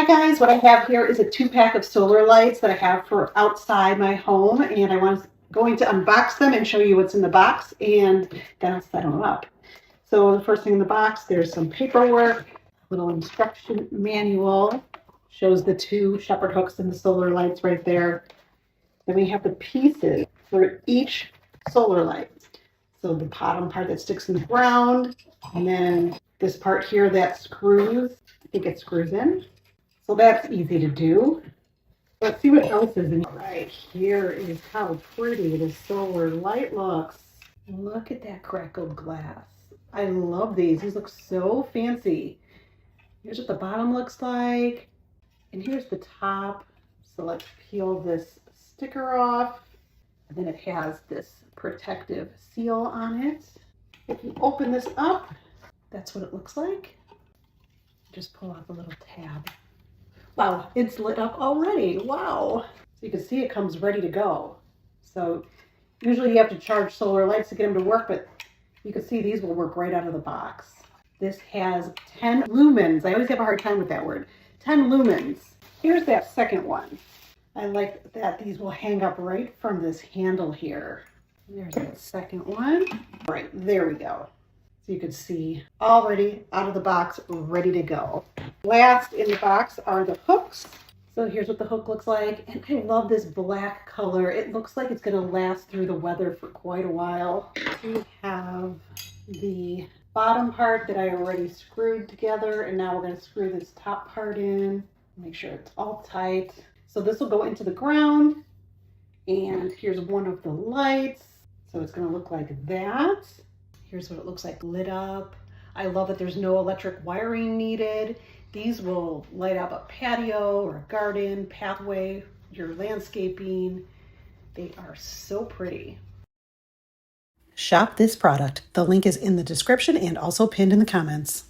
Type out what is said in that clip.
guys, what I have here is a 2-pack of solar lights that I have for outside my home, and going to unbox them and show you what's in the box, and then I'll set them up. So the first thing in the box, there's some paperwork, little instruction manual, shows the 2 shepherd hooks and the solar lights right there. Then we have the pieces for each solar light. So the bottom part that sticks in the ground, and then this part here that screws, I think it screws in. So that's easy to do. Let's see what else is in here. Right here is how pretty the solar light looks. Look at that crackled glass. I love these. These look so fancy. Here's what the bottom looks like. And here's the top. So let's peel this sticker off. And then it has this protective seal on it. If you open this up, that's what it looks like. Just pull out the little tab. Wow, it's lit up already. Wow. So you can see it comes ready to go. So usually you have to charge solar lights to get them to work, but you can see these will work right out of the box. This has 10 lumens. I always have a hard time with that word. 10 lumens. Here's that second one. I like that these will hang up right from this handle here. There's that second one. Right, there we go. So you can see already out of the box, ready to go. Last in the box are the hooks. So here's what the hook looks like. And I love this black color. It looks like it's gonna last through the weather for quite a while. We have the bottom part that I already screwed together, and now we're gonna screw this top part in. Make sure it's all tight. So this will go into the ground. And here's one of the lights. So it's gonna look like that. Here's what it looks like lit up. I love that there's no electric wiring needed. These will light up a patio or a garden, pathway, your landscaping. They are so pretty. Shop this product. The link is in the description and also pinned in the comments.